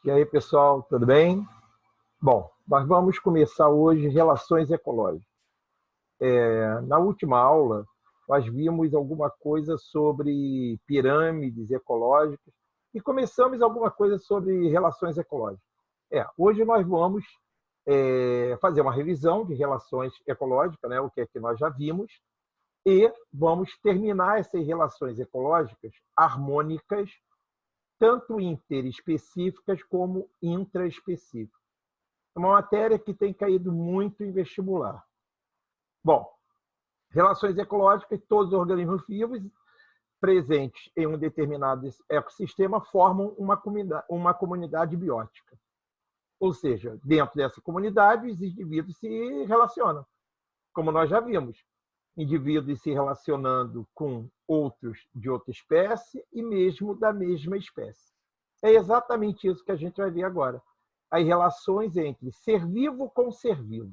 E aí, pessoal, tudo bem? Bom, nós vamos começar hoje relações ecológicas. Na última aula, nós vimos alguma coisa sobre pirâmides ecológicas e começamos alguma coisa sobre relações ecológicas. Hoje nós vamos fazer uma revisão de relações ecológicas, né, o que é que nós já vimos, e vamos terminar essas relações ecológicas harmônicas, tanto interespecíficas como intraespecíficas. É uma matéria que tem caído muito em vestibular. Bom, relações ecológicas, todos os organismos vivos presentes em um determinado ecossistema formam uma comunidade biótica. Ou seja, dentro dessa comunidade, os indivíduos se relacionam. Como nós já vimos, indivíduos se relacionando com outros de outra espécie e mesmo da mesma espécie. É exatamente isso que a gente vai ver agora. As relações entre ser vivo com ser vivo.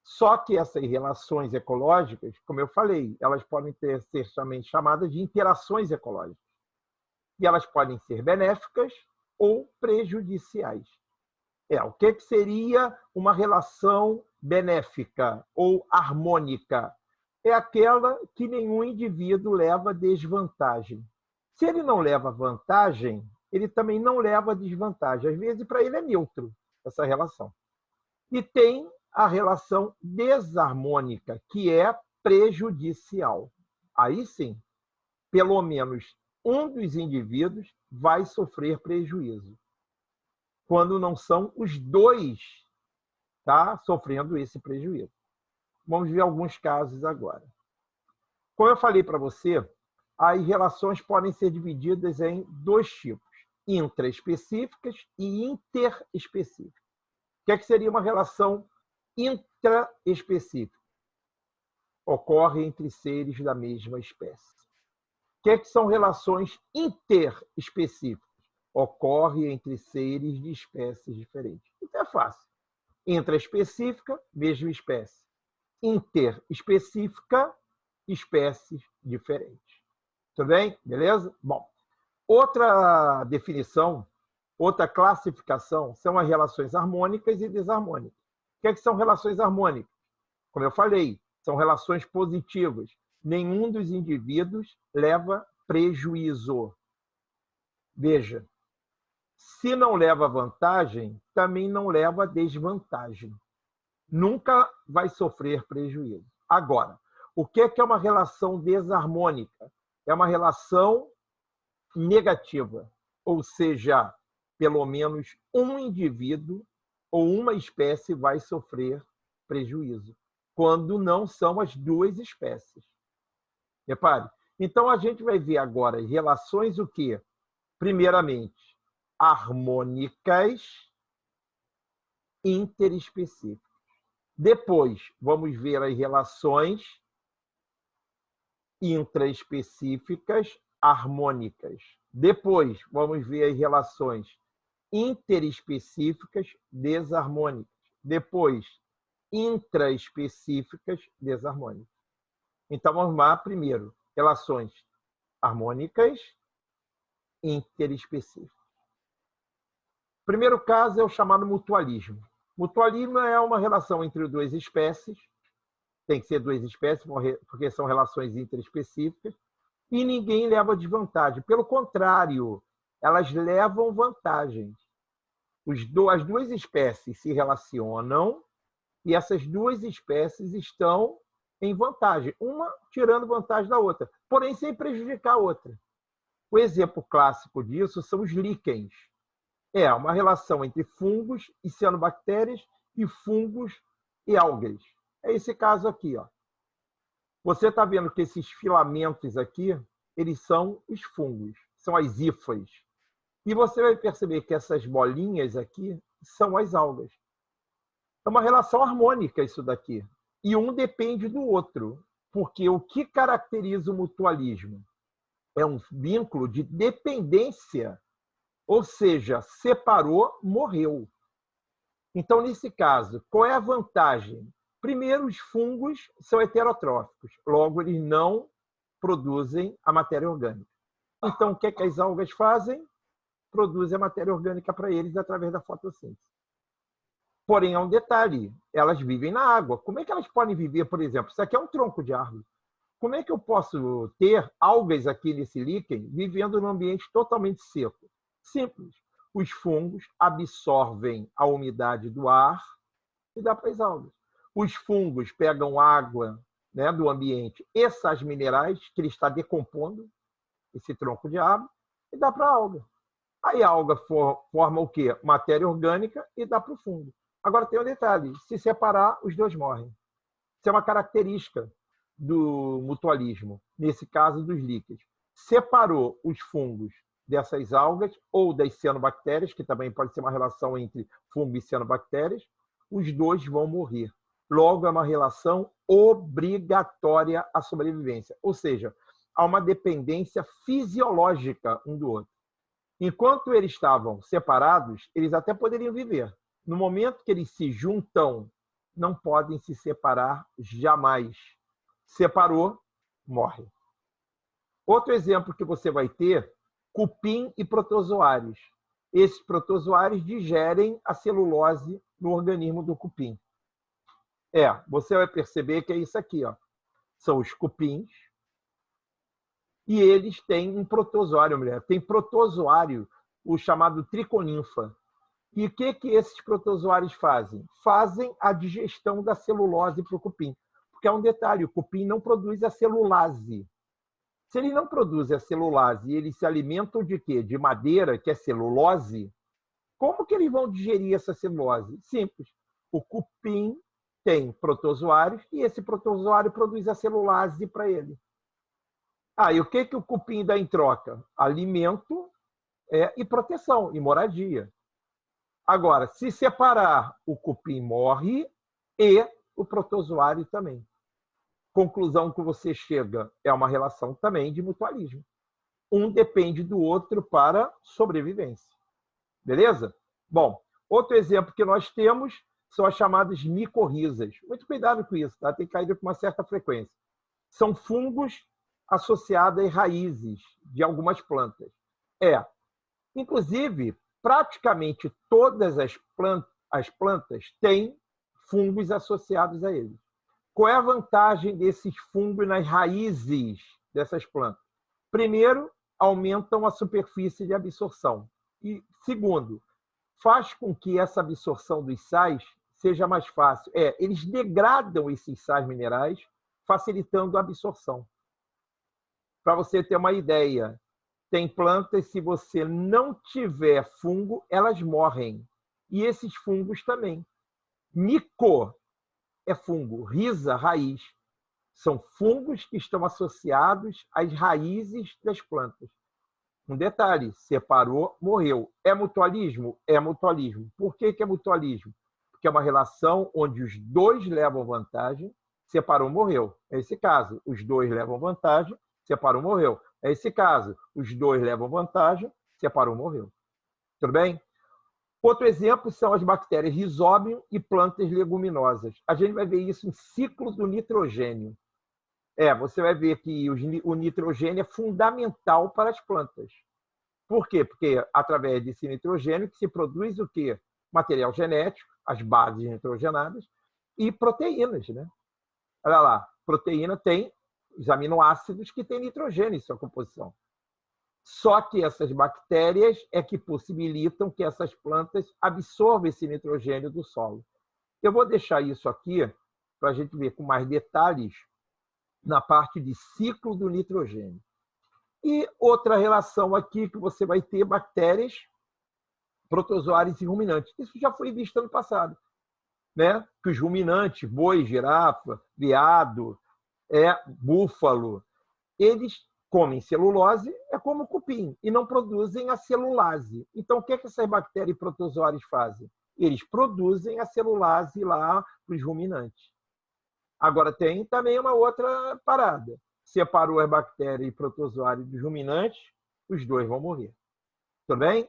Só que essas relações ecológicas, como eu falei, elas podem ser também chamadas de interações ecológicas. E elas podem ser benéficas ou prejudiciais. O que seria uma relação benéfica ou harmônica? É aquela que nenhum indivíduo leva desvantagem. Se ele não leva vantagem, ele também não leva desvantagem. Às vezes, para ele é neutro essa relação. E tem a relação desarmônica, que é prejudicial. Aí sim, pelo menos um dos indivíduos vai sofrer prejuízo, quando não são os dois sofrendo esse prejuízo. Vamos ver alguns casos agora. Como eu falei para você, as relações podem ser divididas em dois tipos, intraespecíficas e interespecíficas. O que seria uma relação intraespecífica? Ocorre entre seres da mesma espécie. O que são relações interespecíficas? Ocorre entre seres de espécies diferentes. Então é fácil. Intraespecífica, mesma espécie. Interespecífica, espécies diferentes. Tudo bem? Beleza? Bom, outra definição, outra classificação são as relações harmônicas e desarmônicas. O que são relações harmônicas? Como eu falei, são relações positivas. Nenhum dos indivíduos leva prejuízo. Veja, se não leva vantagem, também não leva desvantagem. Nunca vai sofrer prejuízo. Agora, o que é uma relação desarmônica? É uma relação negativa, ou seja, pelo menos um indivíduo ou uma espécie vai sofrer prejuízo, quando não são as duas espécies. Repare. Então, a gente vai ver agora relações o quê? Primeiramente, harmônicas interespecíficas. Depois, vamos ver as relações intraespecíficas harmônicas. Depois, vamos ver as relações interespecíficas desarmônicas. Depois, intraespecíficas desarmônicas. Então, vamos lá primeiro. Relações harmônicas interespecíficas. O primeiro caso é o chamado mutualismo. Mutualismo é uma relação entre duas espécies, tem que ser duas espécies, porque são relações interespecíficas, e ninguém leva desvantagem. Pelo contrário, elas levam vantagens. As duas espécies se relacionam e essas duas espécies estão em vantagem, uma tirando vantagem da outra, porém sem prejudicar a outra. O exemplo clássico disso são os líquens. É uma relação entre fungos e cianobactérias e fungos e algas. É esse caso aqui. Você está vendo que esses filamentos aqui, eles são os fungos, são as hifas. E você vai perceber que essas bolinhas aqui são as algas. É uma relação harmônica isso daqui. E um depende do outro. Porque o que caracteriza o mutualismo? É um vínculo de dependência. Ou seja, separou, morreu. Então, nesse caso, qual é a vantagem? Primeiro, os fungos são heterotróficos. Logo, eles não produzem a matéria orgânica. Então, o que as algas fazem? produzem a matéria orgânica para eles através da fotossíntese. Porém, há um detalhe, elas vivem na água. Como é que elas podem viver, por exemplo? Isso aqui é um tronco de árvore. Como é que eu posso ter algas aqui nesse líquen vivendo num ambiente totalmente seco? Simples. Os fungos absorvem a umidade do ar e dá para as algas. Os fungos pegam água, né, do ambiente e sais minerais que ele está decompondo, esse tronco de árvore, e dá para a alga. Aí a alga forma o quê? Matéria orgânica e dá para o fungo. Agora tem um detalhe, se separar, os dois morrem. Isso é uma característica do mutualismo, nesse caso dos líquens. Separou os fungos dessas algas ou das cianobactérias, que também pode ser uma relação entre fungo e cianobactérias, os dois vão morrer. Logo, é uma relação obrigatória à sobrevivência. Ou seja, há uma dependência fisiológica um do outro. Enquanto eles estavam separados, eles até poderiam viver. No momento que eles se juntam, não podem se separar jamais. Separou, morre. Outro exemplo que você vai ter, cupim e protozoários. Esses protozoários digerem a celulose no organismo do cupim. Você vai perceber que é isso aqui, ó. São os cupins e eles têm um protozoário, mulher. Tem protozoário, o chamado triconinfa. E o que esses protozoários fazem? Fazem a digestão da celulose para o cupim. Porque é um detalhe, o cupim não produz a celulase. Se ele não produz a celulase e eles se alimentam de quê? De madeira, que é celulose, como que eles vão digerir essa celulose? Simples. O cupim tem protozoários e esse protozoário produz a celulase para ele. E o que o cupim dá em troca? Alimento e proteção, e moradia. Agora, se separar, o cupim morre e o protozoário também. Conclusão que você chega é uma relação também de mutualismo. Um depende do outro para sobrevivência. Beleza? Bom, outro exemplo que nós temos são as chamadas micorrizas. Muito cuidado com isso, tá? Tem caído com uma certa frequência. São fungos associados às raízes de algumas plantas. Inclusive, praticamente todas as plantas têm fungos associados a eles. Qual é a vantagem desses fungos nas raízes dessas plantas? Primeiro, aumentam a superfície de absorção. E, segundo, faz com que essa absorção dos sais seja mais fácil. Eles degradam esses sais minerais, facilitando a absorção. Para você ter uma ideia, tem plantas, se você não tiver fungo, elas morrem. E esses fungos também. Mico é fungo, rhiza, raiz. São fungos que estão associados às raízes das plantas. Um detalhe, separou, morreu. É mutualismo? É mutualismo. Por que é mutualismo? Porque é uma relação onde os dois levam vantagem, separou, morreu. É esse caso. Os dois levam vantagem, separou, morreu. É esse caso. Os dois levam vantagem, separou, morreu. Tudo bem? Outro exemplo são as bactérias Rhizobium e plantas leguminosas. A gente vai ver isso em ciclo do nitrogênio. Você vai ver que o nitrogênio é fundamental para as plantas. Por quê? Porque através desse nitrogênio que se produz o quê? Material genético, as bases nitrogenadas e proteínas, né? Olha lá, proteína tem os aminoácidos que têm nitrogênio em sua composição. Só que essas bactérias é que possibilitam que essas plantas absorvam esse nitrogênio do solo. Eu vou deixar isso aqui para a gente ver com mais detalhes na parte de ciclo do nitrogênio. E outra relação aqui que você vai ter bactérias, protozoários e ruminantes. Isso já foi visto ano passado, né? Que os ruminantes, boi, girafa, veado, búfalo, eles comem celulose, como o cupim, e não produzem a celulase. Então, o que essas bactérias e protozoários fazem? Eles produzem a celulase lá para os ruminantes. Agora, tem também uma outra parada. Separou as bactérias e protozoários dos ruminantes, os dois vão morrer. Tudo bem?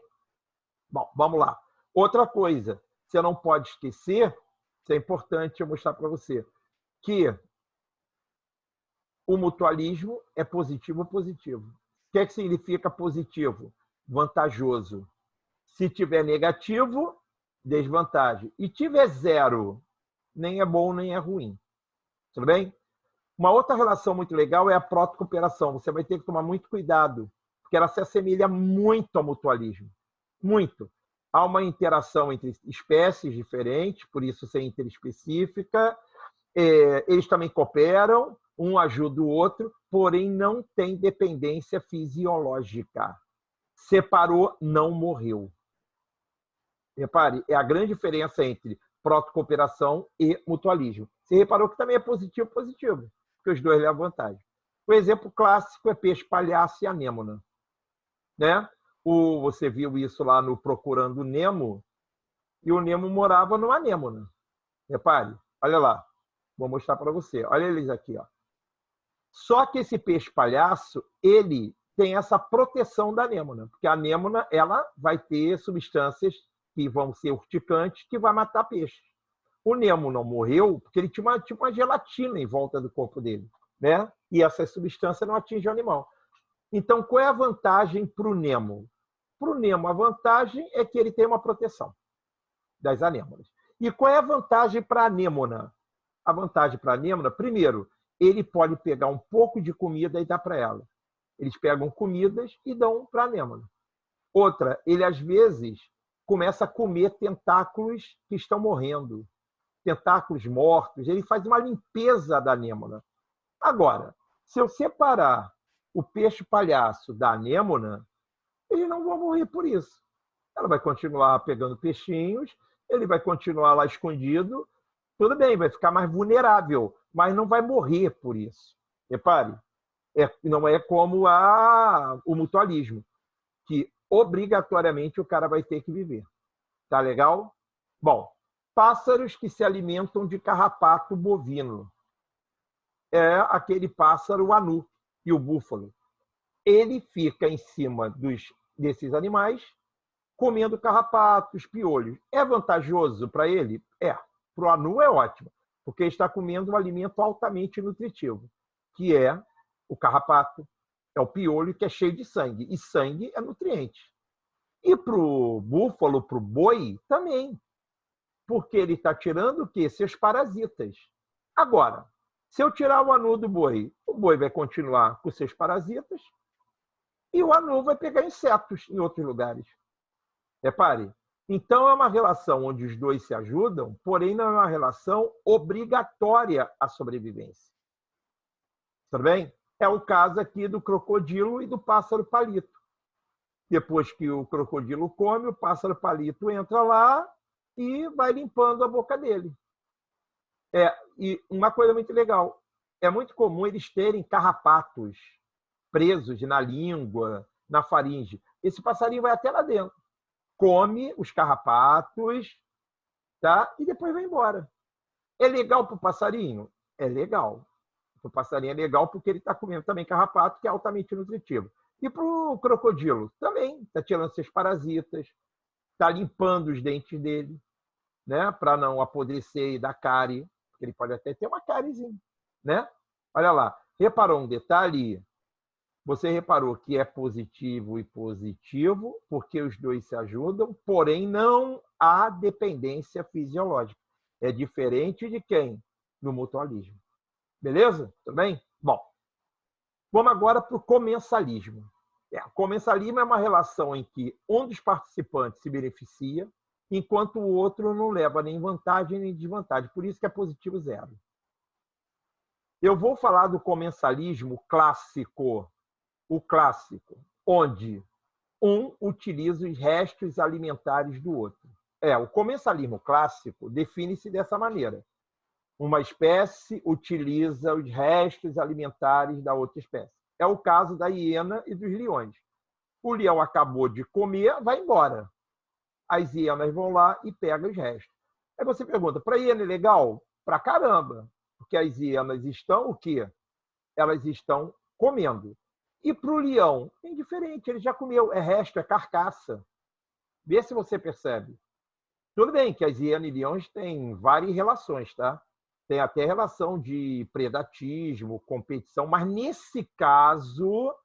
Bom, vamos lá. Outra coisa, você não pode esquecer, isso é importante eu mostrar para você, que o mutualismo é positivo ou positivo. O que significa positivo? vantajoso. Se tiver negativo, desvantagem. E tiver zero, nem é bom nem é ruim. Tudo bem? Uma outra relação muito legal é a protocooperação. Você vai ter que tomar muito cuidado, porque ela se assemelha muito ao mutualismo. Muito. Há uma interação entre espécies diferentes, por isso ser interespecífica. Eles também cooperam, um ajuda o outro, porém não tem dependência fisiológica. Separou, não morreu. Repare, é a grande diferença entre protocooperação e mutualismo. Você reparou que também é positivo, porque os dois levam vantagem. O exemplo clássico é peixe-palhaço e anêmona. Né? Você viu isso lá no Procurando Nemo, e o Nemo morava numa anêmona. Repare, olha lá. Vou mostrar para você. Olha eles aqui. Ó. Só que esse peixe-palhaço, ele tem essa proteção da anêmona, porque a anêmona ela vai ter substâncias que vão ser urticantes, que vai matar peixe. O Nemo não morreu porque ele tinha uma gelatina em volta do corpo dele, né? E essa substância não atinge o animal. Então, qual é a vantagem para o Nemo? Para o Nemo, a vantagem é que ele tem uma proteção das anêmonas. E qual é a vantagem para a anêmona? A vantagem para a anêmona, primeiro, ele pode pegar um pouco de comida e dar para ela. Eles pegam comidas e dão para a anêmona. Outra, ele às vezes começa a comer tentáculos que estão morrendo, tentáculos mortos. Ele faz uma limpeza da anêmona. Agora, se eu separar o peixe-palhaço da anêmona, eles não vão morrer por isso. Ela vai continuar pegando peixinhos, ele vai continuar lá escondido, tudo bem, vai ficar mais vulnerável, mas não vai morrer por isso. Repare, não é como o mutualismo, que obrigatoriamente o cara vai ter que viver. Tá legal? Bom, pássaros que se alimentam de carrapato bovino. É aquele pássaro, o anu e o búfalo. Ele fica em cima desses animais, comendo carrapatos, piolhos. É vantajoso para ele? É. Para o anu é ótimo, porque ele está comendo um alimento altamente nutritivo, que é o carrapato, é o piolho que é cheio de sangue. E sangue é nutriente. E para o búfalo, para o boi, também. Porque ele está tirando o quê? Seus parasitas. Agora, se eu tirar o anu do boi, o boi vai continuar com seus parasitas e o anu vai pegar insetos em outros lugares. Repare. Então, é uma relação onde os dois se ajudam, porém não é uma relação obrigatória à sobrevivência. Tudo bem? É o caso aqui do crocodilo e do pássaro palito. Depois que o crocodilo come, o pássaro palito entra lá e vai limpando a boca dele. E uma coisa muito legal, é muito comum eles terem carrapatos presos na língua, na faringe. Esse passarinho vai até lá dentro, come os carrapatos, tá? E depois vai embora. É legal para o passarinho? É legal. O passarinho é legal porque ele está comendo também carrapato, que é altamente nutritivo. E para o crocodilo? Também. Está tirando seus parasitas, está limpando os dentes dele, né? Para não apodrecer e dar cárie, porque ele pode até ter uma cáriezinha, né? Olha lá. Reparou um detalhe? Você reparou que é positivo e positivo, porque os dois se ajudam, porém não há dependência fisiológica. É diferente de quem? No mutualismo. Beleza? Tudo bem? Bom, vamos agora para o comensalismo. O comensalismo é uma relação em que um dos participantes se beneficia, enquanto o outro não leva nem vantagem nem desvantagem. Por isso que é positivo zero. Eu vou falar do comensalismo clássico, o clássico, onde um utiliza os restos alimentares do outro. O comensalismo clássico define-se dessa maneira. Uma espécie utiliza os restos alimentares da outra espécie. É o caso da hiena e dos leões. O leão acabou de comer, vai embora. As hienas vão lá e pegam os restos. Aí você pergunta, para a hiena é legal? Pra caramba, porque as hienas estão o quê? Elas estão comendo. E para o leão, é indiferente, ele já comeu, é resto, é carcaça. Vê se você percebe. Tudo bem que as hienas e leões têm várias relações, tá? Tem até relação de predatismo, competição, mas nesse caso,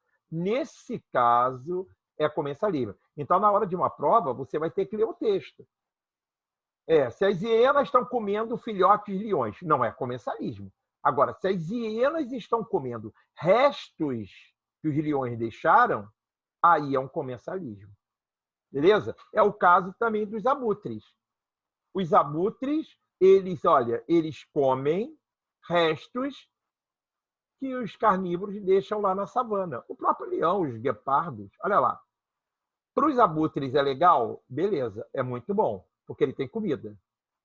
é comensalismo. Então, na hora de uma prova, você vai ter que ler o texto. Se as hienas estão comendo filhotes de leões, não é comensalismo. Agora, se as hienas estão comendo restos que os leões deixaram, aí é um comensalismo. Beleza? É o caso também dos abutres. Os abutres, eles comem restos que os carnívoros deixam lá na savana. O próprio leão, os guepardos, olha lá. Para os abutres é legal? Beleza, é muito bom, porque ele tem comida.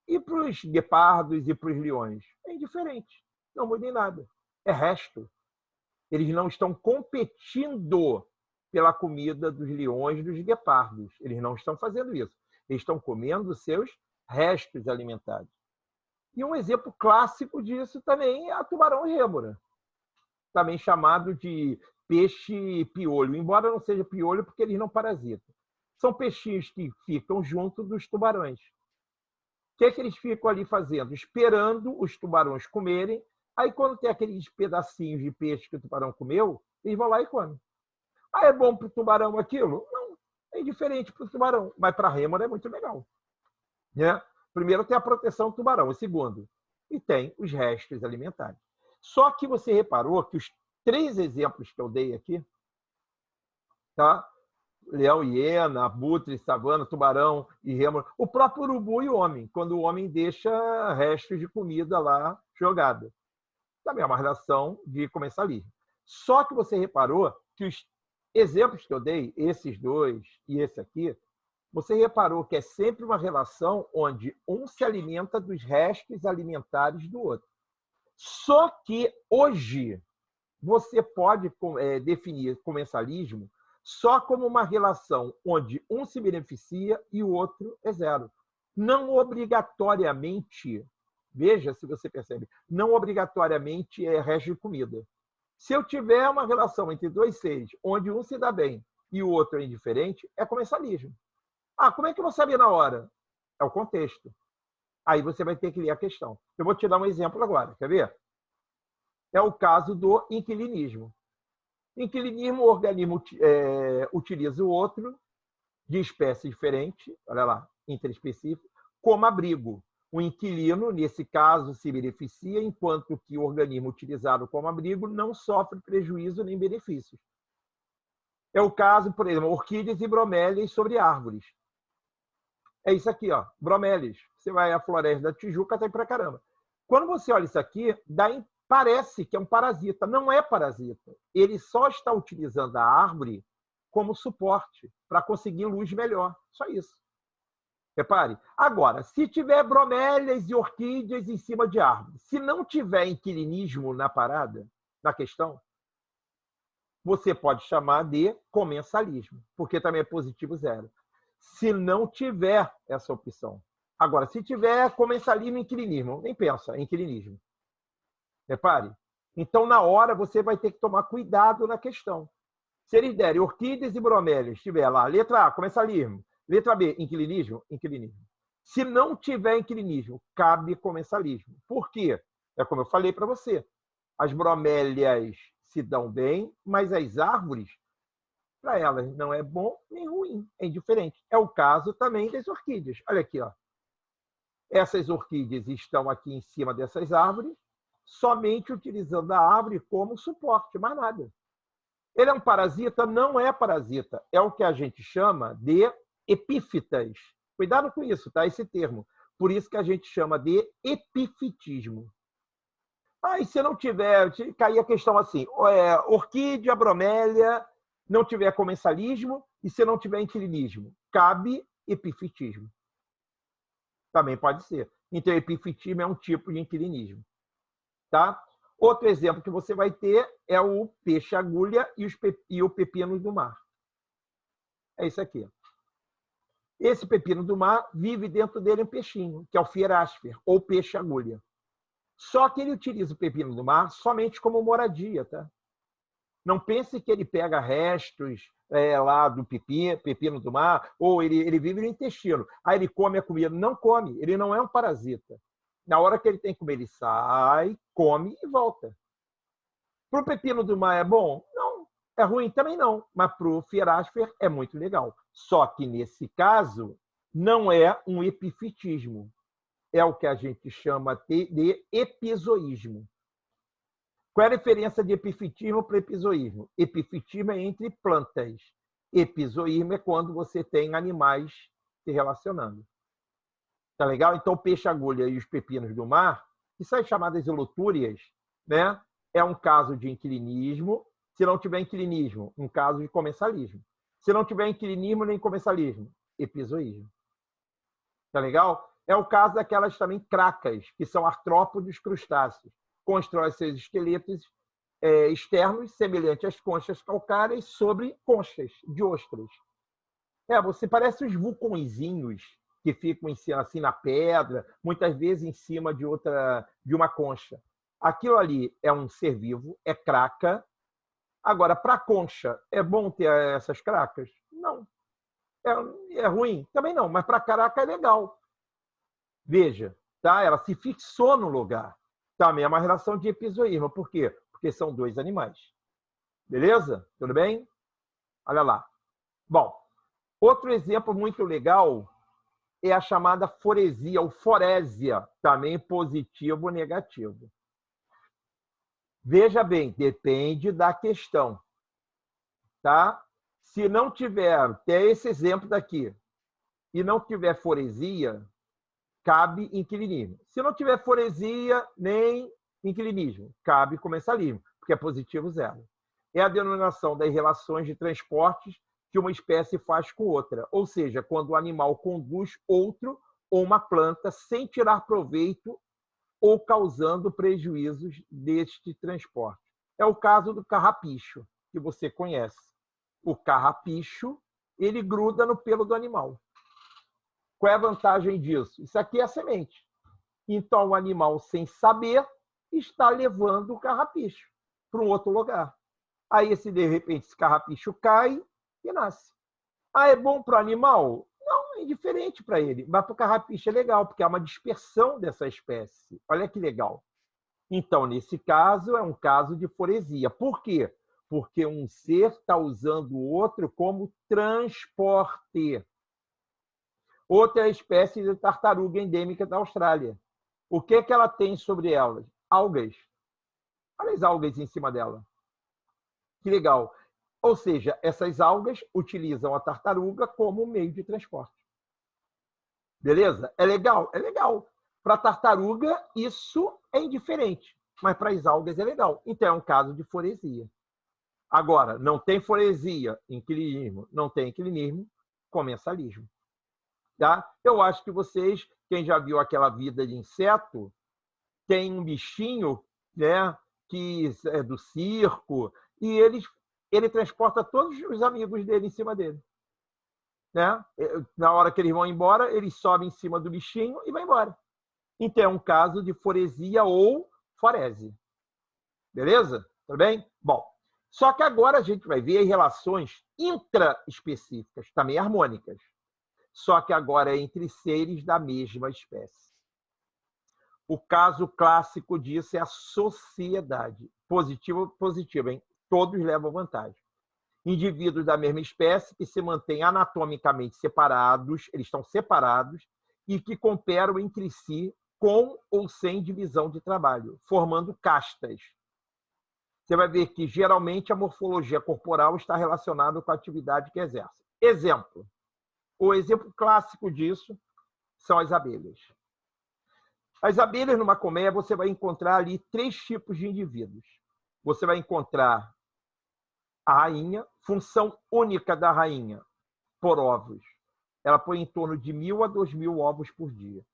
E para os guepardos e para os leões? É indiferente, não muda em nada. É resto. Eles não estão competindo pela comida dos leões e dos guepardos. Eles não estão fazendo isso. Eles estão comendo seus restos alimentares. E um exemplo clássico disso também é a tubarão-rêmora, também chamado de peixe-piolho, embora não seja piolho porque eles não parasitam. São peixinhos que ficam junto dos tubarões. O que é que eles ficam ali fazendo? Esperando os tubarões comerem. Aí, quando tem aqueles pedacinhos de peixe que o tubarão comeu, eles vão lá e comem. Ah, é bom para o tubarão aquilo? Não, é indiferente para o tubarão, mas para a rêmora é muito legal. Né? Primeiro, tem a proteção do tubarão. E segundo, e tem os restos alimentares. Só que você reparou que os 3 exemplos que eu dei aqui, tá? Leão, hiena, abutre, savana, tubarão e rêmora, o próprio urubu e o homem, quando o homem deixa restos de comida lá jogada. Também é uma relação de comensalismo. Só que você reparou que os exemplos que eu dei, esses 2 e esse aqui, você reparou que é sempre uma relação onde um se alimenta dos restos alimentares do outro. Só que hoje você pode definir comensalismo só como uma relação onde um se beneficia e o outro é zero. Não obrigatoriamente, veja se você percebe, não obrigatoriamente é resto de comida. Se eu tiver uma relação entre 2 seres onde um se dá bem e o outro é indiferente, é comensalismo. Ah, como é que eu vou saber na hora? É o contexto. Aí você vai ter que ler a questão. Eu vou te dar um exemplo agora, quer ver? É o caso do inquilinismo. Inquilinismo, o organismo utiliza o outro, de espécie diferente, olha lá, interespecífico, como abrigo. O inquilino, nesse caso, se beneficia, enquanto que o organismo utilizado como abrigo não sofre prejuízo nem benefícios. É o caso, por exemplo, orquídeas e bromélias sobre árvores. É isso aqui, ó, bromélias. Você vai à floresta da Tijuca, tem pra caramba. Quando você olha isso aqui, parece que é um parasita. Não é parasita. Ele só está utilizando a árvore como suporte para conseguir luz melhor. Só isso. Repare. Agora, se tiver bromélias e orquídeas em cima de árvores, se não tiver inquilinismo na parada, na questão, você pode chamar de comensalismo, porque também é positivo zero. Se não tiver essa opção. Agora, se tiver comensalismo e inquilinismo, nem pensa, é inquilinismo. Repare. Então, na hora, você vai ter que tomar cuidado na questão. Se eles derem orquídeas e bromélias, estiver lá, letra A, comensalismo, letra B, inquilinismo, inquilinismo. Se não tiver inquilinismo, cabe comensalismo. Por quê? É como eu falei para você. As bromélias se dão bem, mas as árvores, para elas, não é bom nem ruim, é indiferente. É o caso também das orquídeas. Olha aqui, ó. Essas orquídeas estão aqui em cima dessas árvores, somente utilizando a árvore como suporte, mais nada. Ele é um parasita? Não é parasita. É o que a gente chama de epífitas. Cuidado com isso, tá? Esse termo. Por isso que a gente chama de epifitismo. E se não tiver, cair a questão assim, orquídea, bromélia, não tiver comensalismo, e se não tiver inquilinismo, cabe epifitismo. Também pode ser. Então, epifitismo é um tipo de inquilinismo. Tá? Outro exemplo que você vai ter é o peixe-agulha e o pepino do mar. É isso aqui. Esse pepino do mar vive dentro dele um peixinho, que é o fierasfer, ou peixe-agulha. Só que ele utiliza o pepino do mar somente como moradia. Tá? Não pense que ele pega restos lá do pepino do mar, ou ele vive no intestino. Aí ele come a comida. Não come, ele não é um parasita. Na hora que ele tem que comer, ele sai, come e volta. Para o pepino do mar é bom? Não, É ruim? Também não, mas para o Fierasfer é muito legal. Só que, nesse caso, não é um epifitismo. É o que a gente chama de epizoísmo. Qual é a diferença de epifitismo para epizoísmo? Epifitismo é entre plantas. Epizoísmo é quando você tem animais se relacionando. Tá legal? Então, o peixe-agulha e os pepinos do mar, que são chamadas holotúrias, né? É um caso de inquilinismo. Se não tiver inquilinismo, um caso de comensalismo. Se não tiver inquilinismo nem comensalismo, epizoísmo. Tá legal? É o caso daquelas também cracas, que são artrópodes crustáceos. Constroem seus esqueletos externos, semelhantes às conchas calcárias, sobre conchas de ostras. Você parece os vulcõezinhos que ficam assim na pedra, muitas vezes em cima de uma concha. Aquilo ali é um ser vivo, é craca. Agora, para a concha, é bom ter essas cracas? Não. É ruim? Também não, mas para a caraca é legal. Veja, tá? Ela se fixou no lugar. Também é uma relação de epizoísmo. Por quê? Porque são dois animais. Beleza? Tudo bem? Olha lá. Bom, outro exemplo muito legal é a chamada foresia, ou forésia, também positivo ou negativo. Veja bem, depende da questão. Tá? Se não tiver, tem esse exemplo daqui, e não tiver foresia, cabe inquilinismo. Se não tiver foresia nem inquilinismo, cabe comensalismo, porque é positivo zero. É a denominação das relações de transportes que uma espécie faz com outra, ou seja, quando o animal conduz outro ou uma planta sem tirar proveito ou causando prejuízos deste transporte. É o caso do carrapicho, que você conhece. O carrapicho, ele gruda no pelo do animal. Qual é a vantagem disso? Isso aqui é a semente. Então, o animal, sem saber, está levando o carrapicho para um outro lugar. Aí, de repente, esse carrapicho cai e nasce. É bom para o animal? Não, é indiferente para ele. Mas para o carrapicho é legal, porque há uma dispersão dessa espécie. Olha que legal. Então, nesse caso, é um caso de foresia. Por quê? Porque um ser está usando o outro como transporte. Outra espécie de tartaruga endêmica da Austrália. O que ela tem sobre elas? Algas. Olha as algas em cima dela. Que legal. Ou seja, essas algas utilizam a tartaruga como meio de transporte. Beleza? É legal? É legal. Para a tartaruga, isso é indiferente. Mas para as algas é legal. Então, é um caso de foresia. Agora, não tem foresia, inquilinismo. Não tem inquilinismo, comensalismo. Tá? Eu acho que vocês, quem já viu aquela vida de inseto, tem um bichinho, né, que é do circo, e ele transporta todos os amigos dele em cima dele. Né? Na hora que eles vão embora, ele sobe em cima do bichinho e vai embora. Então, é um caso de foresia ou forese. Beleza? Tudo bem? Bom, só que agora a gente vai ver as relações intraespecíficas, também harmônicas. Só que agora é entre seres da mesma espécie. O caso clássico disso é a sociedade. Positivo, hein? Todos levam vantagem. Indivíduos da mesma espécie que se mantêm anatomicamente separados, eles estão separados, e que cooperam entre si com ou sem divisão de trabalho, formando castas. Você vai ver que, geralmente, a morfologia corporal está relacionada com a atividade que exerce. Exemplo. O exemplo clássico disso são as abelhas. As abelhas, numa colmeia, você vai encontrar ali 3 tipos de indivíduos. Você vai encontrar a rainha, função única da rainha, por ovos. Ela põe em torno de 1.000 a 2.000 ovos por dia.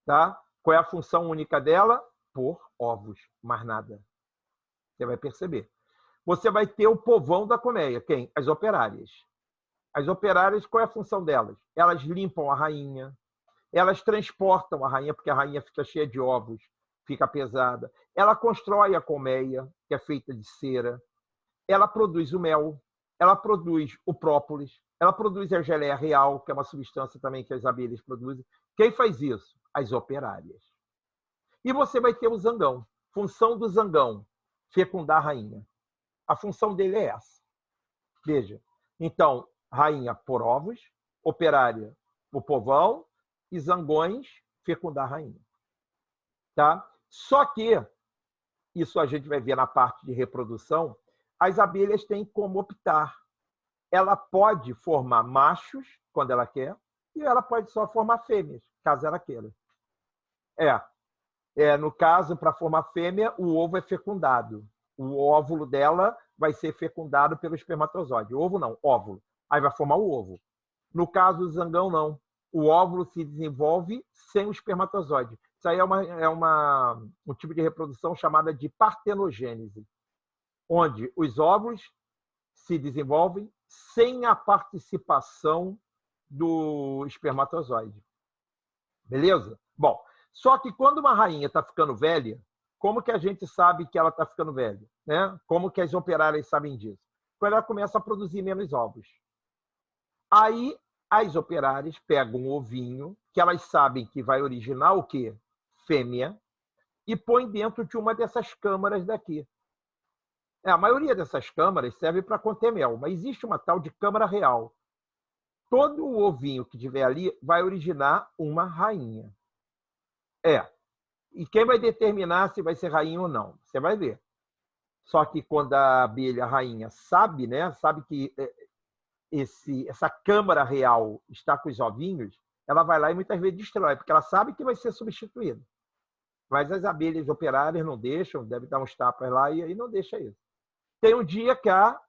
Tá? Qual é a função única dela? Por ovos, mais nada. Você vai perceber. Você vai ter o povão da colmeia. Quem? As operárias. As operárias, qual é a função delas? Elas limpam a rainha, elas transportam a rainha, porque a rainha fica cheia de ovos, fica pesada. Ela constrói a colmeia, que é feita de cera. Ela produz o mel, ela produz o própolis, ela produz a geleia real, que é uma substância também que as abelhas produzem. Quem faz isso? As operárias. E você vai ter o zangão. Função do zangão, fecundar a rainha. A função dele é essa. Veja, então, rainha por ovos, operária por povão e zangões fecundar a rainha. Tá? Só que, isso a gente vai ver na parte de reprodução, as abelhas têm como optar. Ela pode formar machos, quando ela quer, e ela pode só formar fêmeas, caso ela queira. No caso, para formar fêmea, o ovo é fecundado. O óvulo dela vai ser fecundado pelo espermatozoide. Ovo não, óvulo. Aí vai formar o ovo. No caso do zangão, não. O óvulo se desenvolve sem o espermatozoide. Isso aí é um tipo de reprodução chamada de partenogênese, onde os óvulos se desenvolvem sem a participação do espermatozoide. Beleza? Bom, só que quando uma rainha está ficando velha, como que a gente sabe que ela está ficando velha? Né? Como que as operárias sabem disso? Quando ela começa a produzir menos ovos. Aí as operárias pegam um ovinho, que elas sabem que vai originar o quê? Fêmea, e põem dentro de uma dessas câmaras daqui. A maioria dessas câmaras serve para conter mel, mas existe uma tal de câmara real. Todo o ovinho que tiver ali vai originar uma rainha. E quem vai determinar se vai ser rainha ou não? Você vai ver. Só que quando a abelha rainha sabe, né, sabe que essa câmara real está com os ovinhos, ela vai lá e muitas vezes destrói, porque ela sabe que vai ser substituída. Mas as abelhas operárias não deixam, deve dar uns tapas lá e aí não deixa isso. Tem um dia que a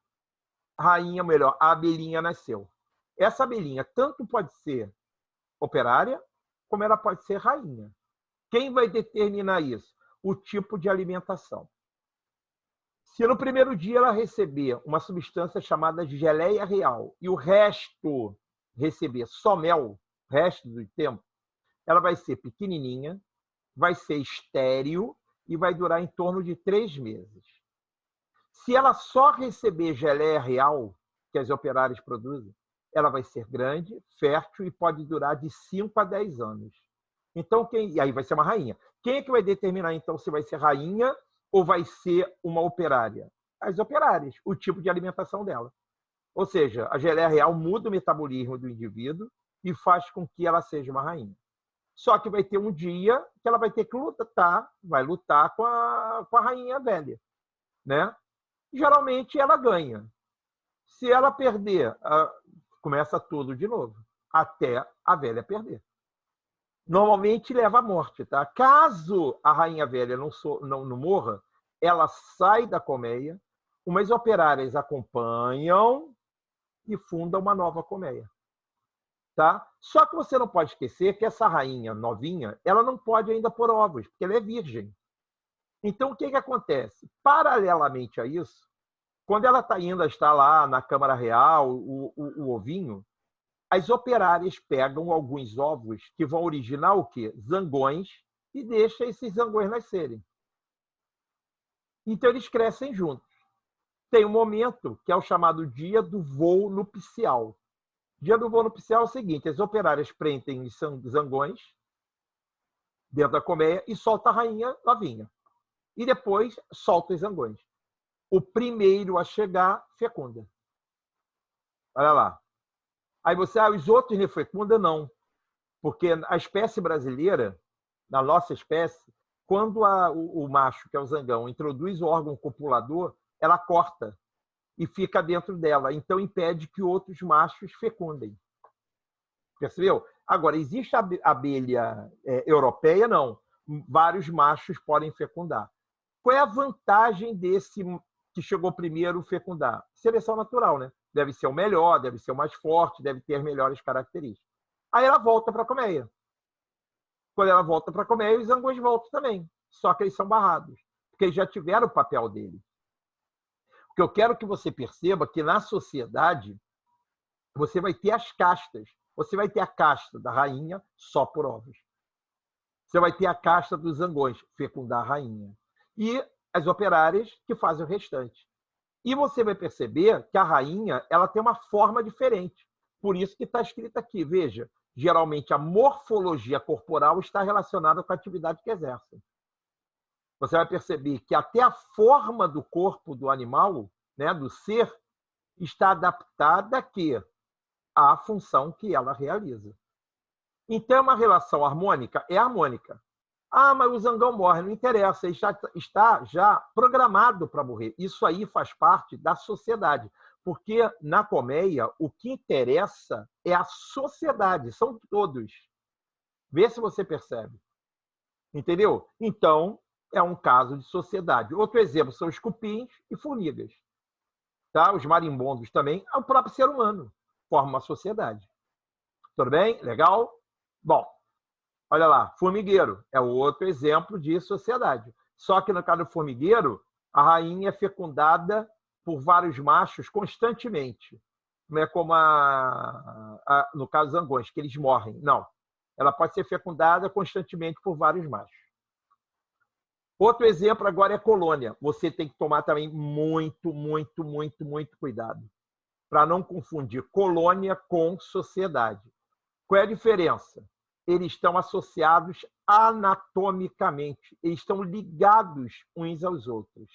rainha, melhor, a abelhinha nasceu. Essa abelhinha tanto pode ser operária, como ela pode ser rainha. Quem vai determinar isso? O tipo de alimentação. Se no primeiro dia ela receber uma substância chamada de geleia real e o resto receber só mel, o resto do tempo, ela vai ser pequenininha, vai ser estéril e vai durar em torno de 3 meses. Se ela só receber geleia real, que as operárias produzem, ela vai ser grande, fértil e pode durar de 5 a 10 anos. Então, e aí vai ser uma rainha. Quem é que vai determinar, então, se vai ser rainha ou vai ser uma operária? As operárias, o tipo de alimentação dela. Ou seja, a geleia real muda o metabolismo do indivíduo e faz com que ela seja uma rainha. Só que vai ter um dia que ela vai ter que vai lutar com a rainha velha. Né? Geralmente ela ganha. Se ela perder, começa tudo de novo, até a velha perder. Normalmente leva à morte. Tá? Caso a rainha velha não morra, ela sai da colmeia, umas operárias acompanham e fundam uma nova colmeia. Tá? Só que você não pode esquecer que essa rainha novinha, ela não pode ainda pôr ovos, porque ela é virgem. Então, o que acontece? Paralelamente a isso, quando ela está lá na Câmara Real, o ovinho, as operárias pegam alguns ovos que vão originar o quê? Zangões, e deixam esses zangões nascerem. Então, eles crescem juntos. Tem um momento que é o chamado dia do voo nupcial. Dia do voo nupcial é o seguinte, as operárias prendem os zangões dentro da colmeia e soltam a rainha novinha. E depois solta os zangões. O primeiro a chegar fecunda. Olha lá. Aí você, os outros não fecundam? Não. Porque a espécie brasileira, na nossa espécie, quando o macho, que é o zangão, introduz o órgão copulador, ela corta e fica dentro dela. Então, impede que outros machos fecundem. Percebeu? Agora, existe a abelha europeia? Não. Vários machos podem fecundar. Qual é a vantagem desse que chegou primeiro fecundar? Seleção natural, né? Deve ser o melhor, deve ser o mais forte, deve ter melhores características. Aí ela volta para a colmeia. Quando ela volta para a colmeia, os zangões voltam também. Só que eles são barrados, porque eles já tiveram o papel deles. O que eu quero que você perceba é que na sociedade você vai ter as castas. Você vai ter a casta da rainha só por ovos. Você vai ter a casta dos zangões, fecundar a rainha. E as operárias que fazem o restante. E você vai perceber que a rainha ela tem uma forma diferente. Por isso que está escrito aqui, veja, geralmente a morfologia corporal está relacionada com a atividade que exercem. Você vai perceber que até a forma do corpo do animal, né, do ser, está adaptada a quê? À função que ela realiza. Então, é uma relação harmônica? É harmônica. Ah, mas o zangão morre. Não interessa, ele está já programado para morrer. Isso aí faz parte da sociedade. Porque na colmeia, o que interessa é a sociedade, são todos. Vê se você percebe. Entendeu? Então, é um caso de sociedade. Outro exemplo são os cupins e formigas. Tá? Os marimbondos também, é o próprio ser humano. Forma uma sociedade. Tudo bem? Legal? Bom, olha lá, formigueiro é outro exemplo de sociedade. Só que no caso do formigueiro, a rainha é fecundada por vários machos constantemente. Não é como no caso dos zangões, que eles morrem. Não. Ela pode ser fecundada constantemente por vários machos. Outro exemplo agora é colônia. Você tem que tomar também muito cuidado para não confundir colônia com sociedade. Qual é a diferença? Eles estão associados anatomicamente, eles estão ligados uns aos outros.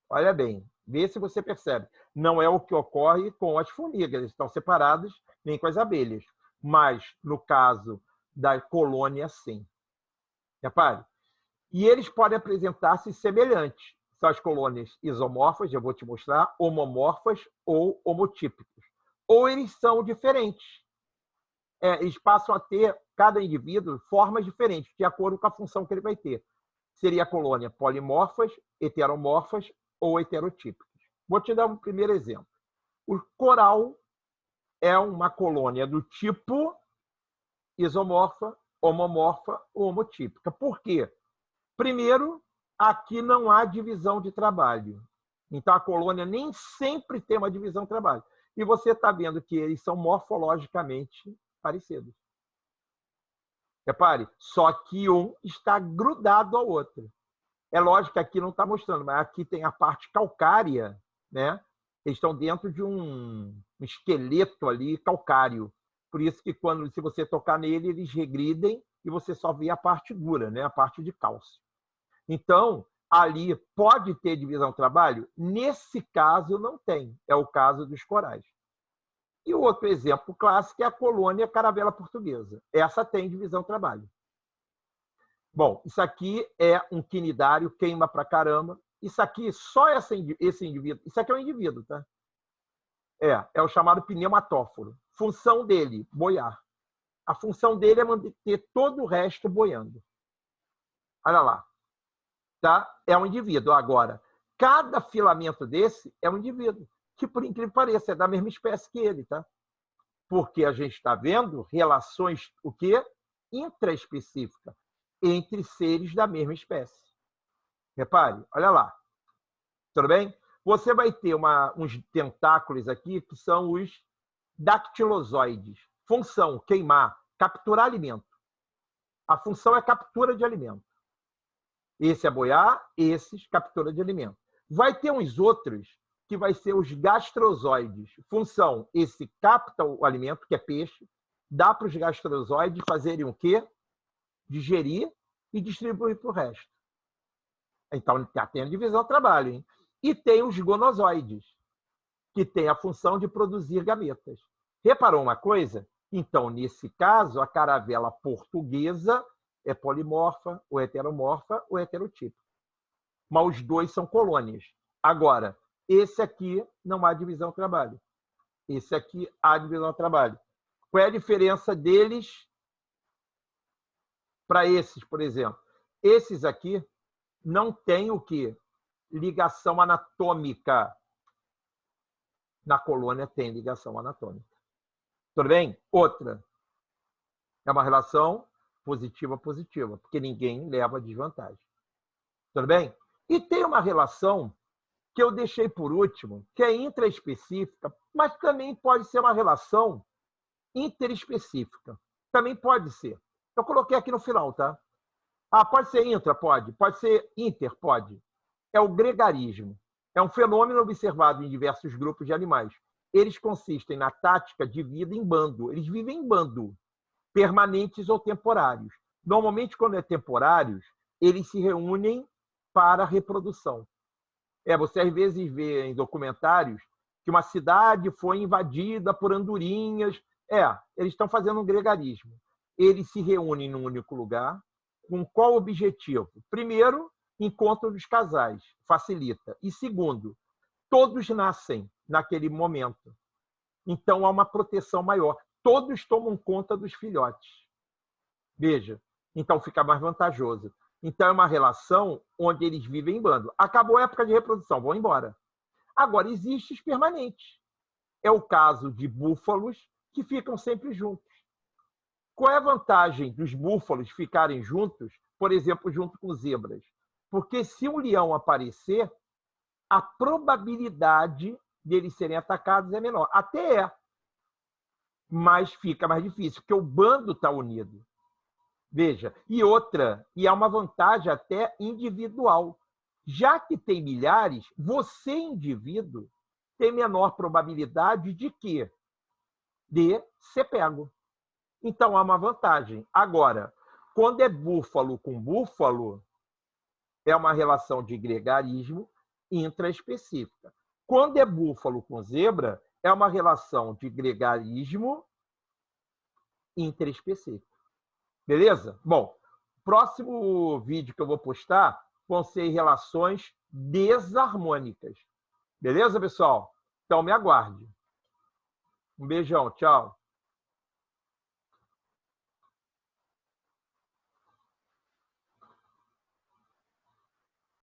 Olha bem, vê se você percebe. Não é o que ocorre com as formigas, eles estão separados, nem com as abelhas. Mas, no caso da colônia, sim. Repare. E eles podem apresentar-se semelhantes. São as colônias isomorfas, eu vou te mostrar, homomorfas ou homotípicas. Ou eles são diferentes. Eles passam a ter, cada indivíduo, formas diferentes, de acordo com a função que ele vai ter. Seria a colônia polimorfas, heteromorfas ou heterotípicas. Vou te dar um primeiro exemplo. O coral é uma colônia do tipo isomorfa, homomorfa ou homotípica. Por quê? Primeiro, aqui não há divisão de trabalho. Então, a colônia nem sempre tem uma divisão de trabalho. E você está vendo que eles são morfologicamente parecidos. Repare, só que um está grudado ao outro. É lógico que aqui não está mostrando, mas aqui tem a parte calcária, né? Eles estão dentro de um esqueleto ali calcário. Por isso que se você tocar nele, eles regridem e você só vê a parte dura, né? A parte de cálcio. Então, ali pode ter divisão de trabalho? Nesse caso, não tem. É o caso dos corais. E o outro exemplo clássico é a colônia caravela portuguesa. Essa tem divisão de trabalho. Bom, isso aqui é um quinidário, queima pra caramba. Isso aqui, só esse indivíduo... Isso aqui é um indivíduo, tá? É o chamado pneumatóforo. Função dele, boiar. A função dele é manter todo o resto boiando. Olha lá. Tá? É um indivíduo. Agora, cada filamento desse é um indivíduo, que, por incrível que pareça, é da mesma espécie que ele, tá? Porque a gente está vendo relações, o quê? Intraespecíficas, entre seres da mesma espécie. Repare, olha lá. Tudo bem? Você vai ter uns tentáculos aqui, que são os dactilozoides. Função, queimar, capturar alimento. A função é captura de alimento. Esse é boiar, esses captura de alimento. Vai ter uns outros que vai ser os gastrozoides. Função, esse capta o alimento, que é peixe, dá para os gastrozoides fazerem o quê? Digerir e distribuir para o resto. Então, tem a divisão do trabalho. Hein? E tem os gonozoides, que tem a função de produzir gametas. Reparou uma coisa? Então, nesse caso, a caravela portuguesa é polimorfa, ou heteromorfa, ou heterotípica. Mas os dois são colônias. Agora, esse aqui não há divisão de trabalho. Esse aqui há divisão de trabalho. Qual é a diferença deles para esses, por exemplo? Esses aqui não têm o quê? Ligação anatômica. Na colônia tem ligação anatômica. Tudo bem? Outra. É uma relação positiva-positiva, porque ninguém leva desvantagem. Tudo bem? E tem uma relação que eu deixei por último, que é intraespecífica, mas também pode ser uma relação interespecífica. Também pode ser. Eu coloquei aqui no final, tá? Ah, pode ser intra? Pode. Pode ser inter? Pode. É o gregarismo. É um fenômeno observado em diversos grupos de animais. Eles consistem na tática de vida em bando. Eles vivem em bando, permanentes ou temporários. Normalmente, quando é temporários, eles se reúnem para a reprodução. Você às vezes vê em documentários que uma cidade foi invadida por andorinhas. Eles estão fazendo um gregarismo. Eles se reúnem num único lugar. Com qual objetivo? Primeiro, encontro dos casais, facilita. E segundo, todos nascem naquele momento. Então, há uma proteção maior. Todos tomam conta dos filhotes. Veja, então fica mais vantajoso. Então, é uma relação onde eles vivem em bando. Acabou a época de reprodução, vão embora. Agora, existem os permanentes. É o caso de búfalos que ficam sempre juntos. Qual é a vantagem dos búfalos ficarem juntos, por exemplo, junto com zebras? Porque se um leão aparecer, a probabilidade deles serem atacados é menor. Até é, mas fica mais difícil, porque o bando está unido. Veja, e há uma vantagem até individual. Já que tem milhares, você, indivíduo, tem menor probabilidade de quê? De ser pego. Então, há uma vantagem. Agora, quando é búfalo com búfalo, é uma relação de gregarismo intraespecífica. Quando é búfalo com zebra, é uma relação de gregarismo interespecífico. Beleza? Bom, próximo vídeo que eu vou postar vão ser relações desarmônicas. Beleza, pessoal? Então, me aguarde. Um beijão, tchau.